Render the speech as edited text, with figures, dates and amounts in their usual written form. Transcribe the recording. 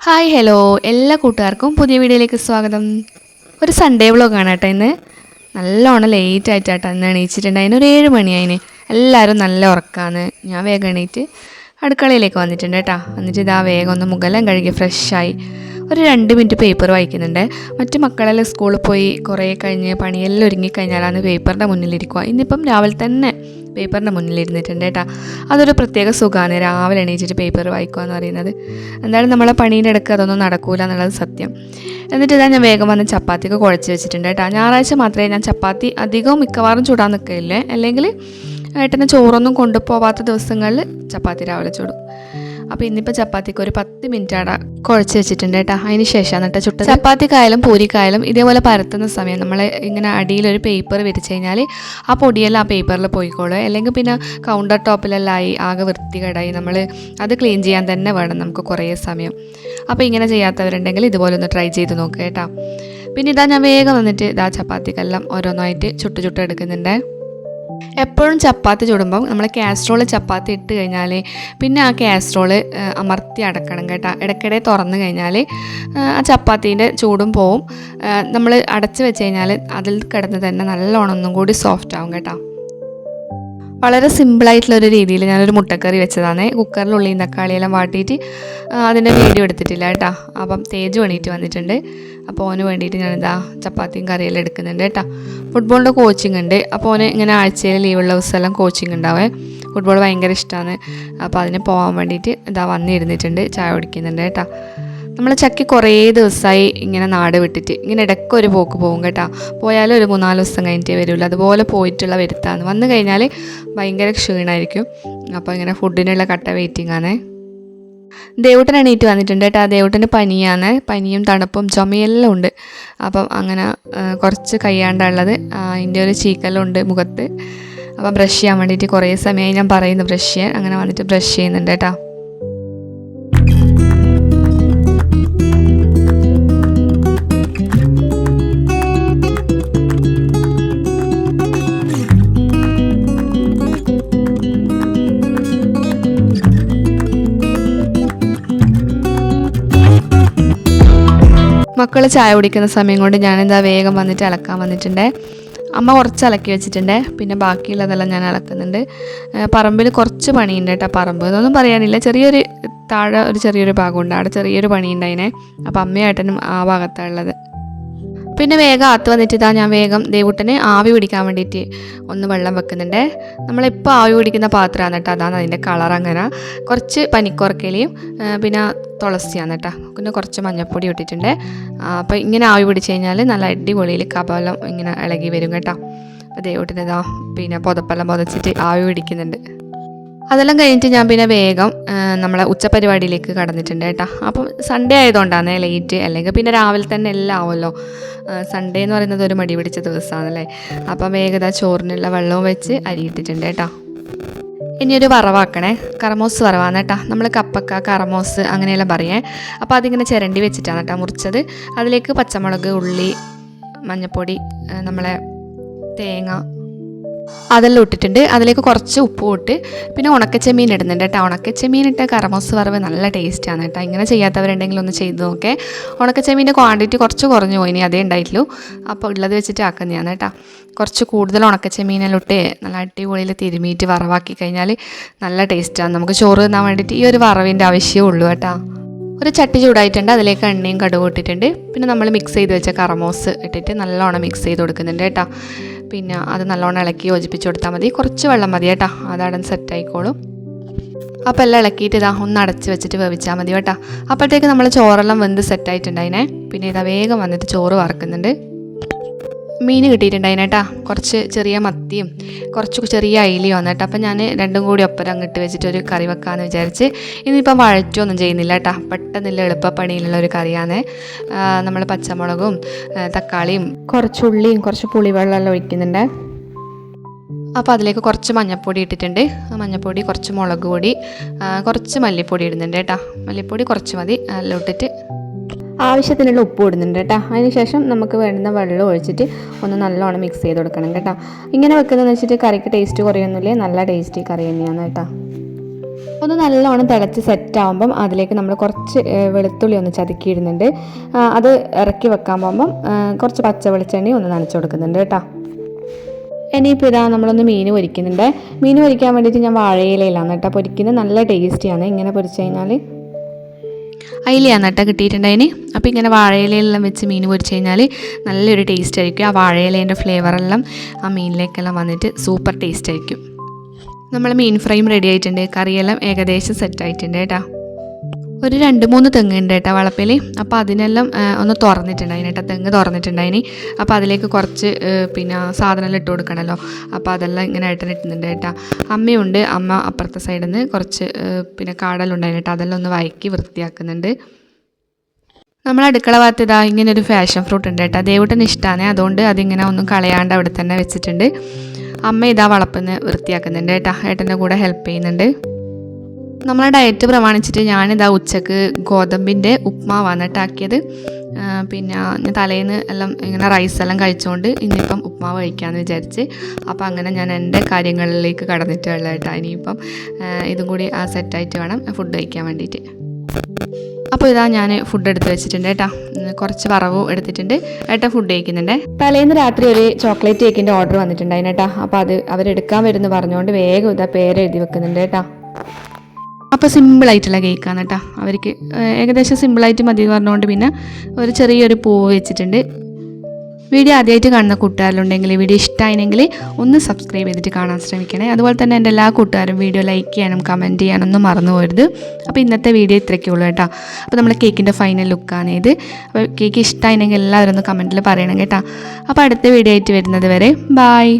Hi hello എല്ലാ കൂട്ടുകാർക്കും പുതിയ വീഡിയോയിലേക്ക് സ്വാഗതം. ഒരു സൺഡേ വ്ളോഗാണ് കേട്ടോ ഇന്ന്. നല്ലോണം ലേറ്റ് ആയിട്ടാട്ടോ ഇന്ന് എണീച്ചിട്ടുണ്ടായിന്. ഒരു 7 മണിയായിന്. എല്ലാവരും നല്ല ഉറക്കമാണ്. ഞാൻ വേഗം എണീറ്റ് അടുക്കളയിലേക്ക് വന്നിട്ടുണ്ട് കേട്ടോ. എന്നിട്ട് ഇതാ വേഗം ഒന്ന് മുഖമെല്ലാം കഴുകി ഫ്രഷായി ഒരു 2 മിനിറ്റ് പേപ്പർ വായിക്കുന്നുണ്ട്. മറ്റു മക്കളെല്ലാം സ്കൂളിൽ പോയി കുറേ കഴിഞ്ഞ് പണിയെല്ലാം ഒരുങ്ങിക്കഴിഞ്ഞാലാണ് പേപ്പറിൻ്റെ മുന്നിലിരിക്കുക. ഇന്നിപ്പം രാവിലെ തന്നെ പേപ്പറിൻ്റെ മുന്നിലിരുന്നിട്ടുണ്ട് കേട്ടോ. അതൊരു പ്രത്യേക സുഖമാണ് രാവിലെ എണീച്ചിട്ട് പേപ്പർ വായിക്കുക എന്ന് പറയുന്നത്. എന്തായാലും നമ്മളെ പണീൻ്റെ ഇടയ്ക്ക് അതൊന്നും നടക്കൂല എന്നുള്ളത് സത്യം. എന്നിട്ട് ഇതാ ഞാൻ വേഗം വന്ന് ചപ്പാത്തിയൊക്കെ കുഴച്ച് വെച്ചിട്ടുണ്ട് കേട്ടോ. ഞായറാഴ്ച മാത്രമേ ഞാൻ ചപ്പാത്തി അധികവും മിക്കവാറും ചൂടാൻ നിൽക്കില്ലേ, അല്ലെങ്കിൽ ഏട്ടന് ചോറൊന്നും കൊണ്ടുപോകാത്ത ദിവസങ്ങളിൽ ചപ്പാത്തി രാവിലെ ചൂടും. അപ്പോൾ ഇന്നിപ്പോൾ ചപ്പാത്തിക്ക് ഒരു 10 മിനിറ്റ് അവിടെ കുഴച്ച് വെച്ചിട്ടുണ്ട് കേട്ടോ. അതിന് ശേഷമാണ് കേട്ടോ ചുട്ടത്. ചപ്പാത്തിക്കായാലും പൂരിക്കായാലും ഇതേപോലെ പരത്തുന്ന സമയം നമ്മൾ ഇങ്ങനെ അടിയിലൊരു പേപ്പർ വിരിച്ച് കഴിഞ്ഞാൽ ആ പൊടിയെല്ലാം ആ പേപ്പറിൽ പോയിക്കോളും. അല്ലെങ്കിൽ പിന്നെ കൗണ്ടർ ടോപ്പിലെല്ലാം ആയി ആകെ വൃത്തികേടായി നമ്മൾ അത് ക്ലീൻ ചെയ്യാൻ തന്നെ വേണം നമുക്ക് കുറേ സമയം. അപ്പോൾ ഇങ്ങനെ ചെയ്യാത്തവരുണ്ടെങ്കിൽ ഇതുപോലെ ഒന്ന് ട്രൈ ചെയ്ത് നോക്കുക കേട്ടോ. പിന്നെ ഇതാ ഞാൻ വേഗം വന്നിട്ട് ഇതാ ചപ്പാത്തിക്കെല്ലാം ഓരോന്നായിട്ട് ചുട്ട് എടുക്കുന്നുണ്ട്. എപ്പോഴും ചപ്പാത്തി ചുടുമ്പം നമ്മൾ കാസ്ട്രോൾ ചപ്പാത്തി ഇട്ട് കഴിഞ്ഞാൽ പിന്നെ ആ കാസ്ട്രോൾ അമർത്തി അടക്കണം കേട്ടോ. ഇടയ്ക്കിടെ തുറന്നു കഴിഞ്ഞാൽ ആ ചപ്പാത്തീൻ്റെ ചൂടും പോവും. നമ്മൾ അടച്ച് വെച്ച് കഴിഞ്ഞാൽ അതിൽ കിടന്ന് തന്നെ നല്ലോണം ഒന്നും കൂടി സോഫ്റ്റ് ആവും കേട്ടോ. വളരെ സിമ്പിളായിട്ടുള്ളൊരു രീതിയിൽ ഞാനൊരു മുട്ടക്കറി വെച്ചതാണ്. കുക്കറിൽ ഉള്ളിയും തക്കാളിയെല്ലാം വാട്ടിയിട്ട് അതിൻ്റെ വീഡിയോ എടുത്തിട്ടില്ല കേട്ടോ. അപ്പം തേജ് വേണ്ടിയിട്ട് വന്നിട്ടുണ്ട്. അപ്പോൾ ഓന് വേണ്ടിയിട്ട് ഞാനിതാ ചപ്പാത്തിയും കറിയെല്ലാം എടുക്കുന്നുണ്ട് കേട്ടോ. ഫുട്ബോളിൻ്റെ കോച്ചിങ് ഉണ്ട്. അപ്പോൾ ഓന് ഇങ്ങനെ ആഴ്ചയിൽ ലീവുള്ള ദിവസമെല്ലാം കോച്ചിങ് ഉണ്ടാവേ. ഫുട്ബോൾ ഭയങ്കര ഇഷ്ടമാണ്. അപ്പോൾ അതിന് പോകാൻ വേണ്ടിയിട്ട് ഇതാ വന്നിരുന്നിട്ടുണ്ട്, ചായ കുടിക്കുന്നുണ്ട് കേട്ടോ. നമ്മൾ ചക്കി കുറേ ദിവസമായി ഇങ്ങനെ നാട് വിട്ടിട്ട് ഇങ്ങനെ ഇടയ്ക്കൊരു പോക്ക് പോകും കേട്ടോ. പോയാലും ഒരു 3-4 ദിവസം കഴിഞ്ഞിട്ടേ വരുള്ളൂ. അതുപോലെ പോയിട്ടുള്ള വരുത്താണ്. വന്നു കഴിഞ്ഞാൽ ഭയങ്കര ക്ഷീണമായിരിക്കും. അപ്പോൾ ഇങ്ങനെ ഫുഡിനുള്ള കട്ട വെയിറ്റിംഗ് ആണ്. ദേവൂട്ടൻ എണീറ്റ് വന്നിട്ടുണ്ട് കേട്ടോ. ദേവൂട്ടന് പനിയാണ്. പനിയും തണുപ്പും ചുമയെല്ലാം ഉണ്ട്. അപ്പം അങ്ങനെ കുറച്ച് കയ്യാണ്ടുള്ളത് അതിൻ്റെ ഒരു ചീക്കെല്ലാം മുഖത്ത്. അപ്പം ബ്രഷ് ചെയ്യാൻ വേണ്ടിയിട്ട് കുറേ സമയമായി ഞാൻ പറയുന്നു ബ്രഷ് ചെയ്യാൻ. അങ്ങനെ വന്നിട്ട് ബ്രഷ് ചെയ്യുന്നുണ്ട് കേട്ടോ. മക്കൾ ചായ കുടിക്കുന്ന സമയം കൊണ്ട് ഞാനെന്താ വേഗം വന്നിട്ട് അലക്കാൻ വന്നിട്ടുണ്ട്. അമ്മ കുറച്ച് അലക്കി വെച്ചിട്ടുണ്ട്. പിന്നെ ബാക്കിയുള്ളതെല്ലാം ഞാൻ അലക്കുന്നുണ്ട്. പറമ്പിൽ കുറച്ച് പണിയുണ്ട് കേട്ടോ. പറമ്പ് എന്നൊന്നും പറയാനില്ല, ചെറിയൊരു താഴെ ഒരു ചെറിയൊരു ഭാഗമുണ്ട്, അവിടെ ചെറിയൊരു പണിയുണ്ടായിനെ. അപ്പോൾ അമ്മയായിട്ടനും ആ ഭാഗത്താണ് ഉള്ളത്. പിന്നെ വേഗം അകത്ത് വന്നിട്ട് ഇതാ ഞാൻ വേഗം ദേവൂട്ടന് ആവി പിടിക്കാൻ വേണ്ടിയിട്ട് ഒന്ന് വെള്ളം വെക്കുന്നുണ്ട്. നമ്മളിപ്പോൾ ആവി പിടിക്കുന്ന പാത്രമാണ് കേട്ടോ. അതാണ് അതിൻ്റെ കളർ. അങ്ങനെ കുറച്ച് പനിക്കുറക്കയിലയും പിന്നെ തുളസിയാണ് കേട്ടോ. പിന്നെ കുറച്ച് മഞ്ഞൾപ്പൊടി ഇട്ടിട്ടുണ്ട്. അപ്പോൾ ഇങ്ങനെ ആവി പിടിച്ച് കഴിഞ്ഞാൽ നല്ല അടിപൊളിയിൽ കഫമെല്ലാം ഇങ്ങനെ ഇളകി വരും കേട്ടോ. അപ്പോൾ ദേവൂട്ടന് ഇതാ പിന്നെ പുതപ്പെല്ലാം പുതച്ചിട്ട് ആവി പിടിക്കുന്നുണ്ട്. അതെല്ലാം കഴിഞ്ഞിട്ട് ഞാൻ പിന്നെ വേഗം നമ്മളെ ഉച്ചപരിപാടിയിലേക്ക് കടന്നിട്ടുണ്ട് കേട്ടോ. അപ്പം സൺഡേ ആയതുകൊണ്ടാണ് ലേറ്റ്, അല്ലെങ്കിൽ പിന്നെ രാവിലെ തന്നെ എല്ലാം ആവുമല്ലോ. സൺഡേ എന്ന് പറയുന്നത് ഒരു മടി പിടിച്ച ദിവസമാണല്ലേ. അപ്പം വേഗത ചോറിനുള്ള വെള്ളവും വെച്ച് അരിയിട്ടിട്ടുണ്ട് കേട്ടോ. ഇനിയൊരു വറവാക്കണേ. കറമോസ് വറവാണ് കേട്ടോ. നമ്മൾ കപ്പക്ക കറമോസ് അങ്ങനെയെല്ലാം പറയേ. അപ്പോൾ അതിങ്ങനെ ചിരണ്ടി വെച്ചിട്ടാണ് കേട്ടോ മുറിച്ചത്. അതിലേക്ക് പച്ചമുളക്, ഉള്ളി, മഞ്ഞൾപ്പൊടി, നമ്മളെ തേങ്ങ അതെല്ലാം ഇട്ടിട്ടുണ്ട്. അതിലേക്ക് കുറച്ച് ഉപ്പും ഇട്ട് പിന്നെ ഉണക്കച്ചെമ്മീൻ ഇടുന്നുണ്ട് കേട്ടോ. ഉണക്കച്ചെമ്മീൻ ഇട്ട കറമോസ് വറവ് നല്ല ടേസ്റ്റാണ് കേട്ടോ. ഇങ്ങനെ ചെയ്യാത്തവരുണ്ടെങ്കിൽ ഒന്ന് ചെയ്ത് നോക്കേ. ഉണക്കച്ചെമ്മീൻ്റെ ക്വാണ്ടിറ്റി കുറച്ച് കുറഞ്ഞു പോയിനി, അതേ ഉണ്ടായിട്ടുള്ളൂ. അപ്പോൾ ഉള്ളത് വെച്ചിട്ട് ആക്കുന്നതാണ് കേട്ടോ. കുറച്ച് കൂടുതൽ ഉണക്കച്ചെമ്മീനെല്ലാം ഇട്ട് നല്ല അടിപൊളിയിൽ തിരുമിയിട്ട് വറവാക്കി കഴിഞ്ഞാൽ നല്ല ടേസ്റ്റാണ്. നമുക്ക് ചോറ് തിന്നാൻ വേണ്ടിയിട്ട് ഈ ഒരു വറവിൻ്റെ ആവശ്യമേ ഉള്ളൂ കേട്ടോ. ഒരു ചട്ടി ചൂടായിട്ടുണ്ട്. അതിലേക്ക് എണ്ണയും കടുകും ഇട്ടിട്ടുണ്ട്. പിന്നെ നമ്മൾ മിക്സ് ചെയ്ത് വെച്ച കറമോസ് ഇട്ടിട്ട് നല്ലോണം മിക്സ് ചെയ്ത് കൊടുക്കുന്നുണ്ട് കേട്ടോ. പിന്നെ അത് നല്ലോണം ഇളക്കി യോജിപ്പിച്ച് കൊടുത്താൽ മതി. കുറച്ച് വെള്ളം മതി കേട്ടോ, അതവിടെ സെറ്റായിക്കോളും. അപ്പോൾ എല്ലാം ഇളക്കിയിട്ട് ഇതാ ഒന്ന് അടച്ച് വെച്ചിട്ട് വേവിച്ചാൽ മതി കേട്ടോ. അപ്പോഴത്തേക്ക് നമ്മൾ ചോറെല്ലാം വെന്ത് സെറ്റായിട്ടുണ്ടായിനെ. പിന്നെ ഇതാ വേഗം വന്നിട്ട് ചോറ് വറക്കുന്നുണ്ട്. മീൻ കിട്ടിയിട്ടുണ്ടായിന് കേട്ടോ. കുറച്ച് ചെറിയ മത്തിയും കുറച്ച് ചെറിയ അയിലയും വന്നിട്ട്. അപ്പം ഞാൻ രണ്ടും കൂടി ഒപ്പരം അങ്ങിട്ട് വെച്ചിട്ട് ഒരു കറി വെക്കാമെന്ന് വിചാരിച്ച്. ഇന്നിപ്പം വഴറ്റൊന്നും ചെയ്യുന്നില്ല കേട്ടോ. പെട്ടെന്നില്ല എളുപ്പപ്പണിയിലുള്ള ഒരു കറിയാണ്. നമ്മൾ പച്ചമുളകും തക്കാളിയും കുറച്ചുള്ളിയും കുറച്ച് പുളിവെള്ളമെല്ലാം ഒഴിക്കുന്നുണ്ട്. അപ്പോൾ അതിലേക്ക് കുറച്ച് മഞ്ഞൾപ്പൊടി ഇട്ടിട്ടുണ്ട്. മഞ്ഞൾപ്പൊടി, കുറച്ച് മുളക് പൊടി, കുറച്ച് മല്ലിപ്പൊടി ഇടുന്നുണ്ട് കേട്ടോ. മല്ലിപ്പൊടി കുറച്ച് മതി. എല്ലാം ഇട്ടിട്ട് ആവശ്യത്തിനുള്ള ഉപ്പ് ഇടുന്നുണ്ട് കേട്ടോ. അതിന് ശേഷം നമുക്ക് വേണ്ടുന്ന വെള്ളം ഒഴിച്ചിട്ട് ഒന്ന് നല്ലോണം മിക്സ് ചെയ്ത് കൊടുക്കണം കേട്ടോ. ഇങ്ങനെ വെക്കുന്നതെന്ന് വെച്ചിട്ട് കറിക്ക് ടേസ്റ്റ് കുറയൊന്നുമില്ല, നല്ല ടേസ്റ്റി കറി തന്നെയാണ് കേട്ടോ. ഒന്ന് നല്ലോണം തിളച്ച് സെറ്റാകുമ്പം അതിലേക്ക് നമ്മൾ കുറച്ച് വെളുത്തുള്ളി ഒന്ന് ചതുക്കിയിടുന്നുണ്ട്. അത് ഇറക്കി വെക്കാൻ പോകുമ്പം കുറച്ച് പച്ച വെളിച്ചെണ്ണ ഒന്ന് നനച്ച് കൊടുക്കുന്നുണ്ട് കേട്ടോ. ഇനിയിപ്പോൾ ഇതാ നമ്മളൊന്ന് മീൻ പൊരിക്കുന്നുണ്ട്. മീൻ പൊരിക്കാൻ വേണ്ടിയിട്ട് ഞാൻ വാഴയിലയിലാണ് കേട്ടോ പൊരിക്കുന്നത്. നല്ല ടേസ്റ്റിയാണ് ഇങ്ങനെ പൊരിച്ച് കഴിഞ്ഞാൽ. അയിലയാണ് കേട്ടോ കിട്ടിയിട്ടുണ്ടായിന്. അപ്പോൾ ഇങ്ങനെ വാഴയിലയെല്ലാം വെച്ച് മീൻ പൊരിച്ച് കഴിഞ്ഞാൽ നല്ലൊരു ടേസ്റ്റ് ആയിരിക്കും. ആ വാഴയിലേൻ്റെ ഫ്ലേവറെല്ലാം ആ മീനിലേക്കെല്ലാം വന്നിട്ട് സൂപ്പർ ടേസ്റ്റ് ആയിരിക്കും. നമ്മൾ മീൻ ഫ്രൈയും റെഡി ആയിട്ടുണ്ട്. കറിയെല്ലാം ഏകദേശം സെറ്റായിട്ടുണ്ട് കേട്ടോ. ഒരു 2-3 തെങ്ങ് ഉണ്ട് കേട്ടോ വളപ്പിൽ. അപ്പോൾ അതിനെല്ലാം ഒന്ന് തുറന്നിട്ടുണ്ടായിന് കേട്ടോ, തെങ്ങ് തുറന്നിട്ടുണ്ടായിന്. അപ്പോൾ അതിലേക്ക് കുറച്ച് സാധനമെല്ലാം ഇട്ട് കൊടുക്കണമല്ലോ. അപ്പോൾ അതെല്ലാം ഇങ്ങനെ ഇട്ടുന്നുണ്ട് കേട്ടോ. അമ്മയുണ്ട്, അമ്മ അപ്പുറത്തെ സൈഡിൽ നിന്ന് കുറച്ച് കാടലുണ്ടായിന് കേട്ടോ, അതെല്ലാം ഒന്ന് വഴക്കി വൃത്തിയാക്കുന്നുണ്ട്. നമ്മളെ അടുക്കള ഭാഗത്ത് ഇതാ ഇങ്ങനെ ഒരു ഫാഷൻ ഫ്രൂട്ട് ഉണ്ട് കേട്ടോ, ദേവൂട്ടന് ഇഷ്ടമാണ്. അതുകൊണ്ട് അതിങ്ങനെ ഒന്നും കളയാണ്ട് അവിടെ തന്നെ വെച്ചിട്ടുണ്ട്. അമ്മ ഇതാ വളപ്പിന്ന് വൃത്തിയാക്കുന്നുണ്ട് കേട്ടോ, ഏട്ടൻ്റെ കൂടെ ഹെൽപ്പ് ചെയ്യുന്നുണ്ട്. നമ്മളെ ഡയറ്റ് പ്രമാണിച്ചിട്ട് ഞാനിതാ ഉച്ചക്ക് ഗോതമ്പിൻ്റെ ഉപ്മാവാണ് കേട്ടാക്കിയത്. ഞാൻ തലേന്ന് എല്ലാം ഇങ്ങനെ റൈസെല്ലാം കഴിച്ചുകൊണ്ട് ഇന്നിപ്പം ഉപ്മാവ് കഴിക്കാമെന്ന് വിചാരിച്ച്. അപ്പോൾ അങ്ങനെ ഞാൻ എൻ്റെ കാര്യങ്ങളിലേക്ക് കടന്നിട്ടുള്ള കേട്ടോ. ഇനിയിപ്പം ഇതും കൂടി ആ സെറ്റായിട്ട് വേണം ഫുഡ് കഴിക്കാൻ വേണ്ടിയിട്ട്. അപ്പോൾ ഇതാ ഞാൻ ഫുഡ് എടുത്ത് വെച്ചിട്ടുണ്ട് കേട്ടോ, കുറച്ച് വറവ് എടുത്തിട്ടുണ്ട്. ഏട്ടൻ ഫുഡ് കഴിക്കുന്നുണ്ട്. തലേന്ന് രാത്രി ഒരു ചോക്ലേറ്റ് കേക്കിൻ്റെ ഓർഡർ വന്നിട്ടുണ്ടായിരുന്നു കേട്ടോ. അപ്പോൾ അത് അവരെടുക്കാൻ വരുമെന്ന് പറഞ്ഞുകൊണ്ട് വേഗം ഇതാ പേരെഴുതി വെക്കുന്നുണ്ട് കേട്ടോ. അപ്പോൾ സിമ്പിളായിട്ടുള്ള കേക്കാണ് കേട്ടോ, അവർക്ക് ഏകദേശം സിമ്പിളായിട്ട് മതി എന്ന് പറഞ്ഞുകൊണ്ട് പിന്നെ ഒരു ചെറിയൊരു പൂവ് വെച്ചിട്ടുണ്ട്. വീഡിയോ ആദ്യമായിട്ട് കാണുന്ന കൂട്ടുകാരിലുണ്ടെങ്കിൽ വീഡിയോ ഇഷ്ടമായെങ്കിൽ ഒന്ന് സബ്സ്ക്രൈബ് ചെയ്തിട്ട് കാണാൻ ശ്രമിക്കണേ. അതുപോലെ തന്നെ എൻ്റെ എല്ലാ കൂട്ടുകാരും വീഡിയോ ലൈക്ക് ചെയ്യാനും കമൻറ്റ് ചെയ്യാനൊന്നും മറന്നു പോകരുത്. അപ്പോൾ ഇന്നത്തെ വീഡിയോ ഇത്രയൊക്കെ ഉള്ളൂ കേട്ടോ. അപ്പോൾ നമ്മൾ കേക്കിൻ്റെ ഫൈനൽ ലുക്കാണ് ഇത്. അപ്പോൾ കേക്ക് ഇഷ്ടമായെങ്കിൽ എല്ലാവരും ഒന്ന് കമൻറ്റിൽ പറയണം കേട്ടോ. അപ്പോൾ അടുത്ത വീഡിയോ ആയിട്ട് വരുന്നത് വരെ ബായ്.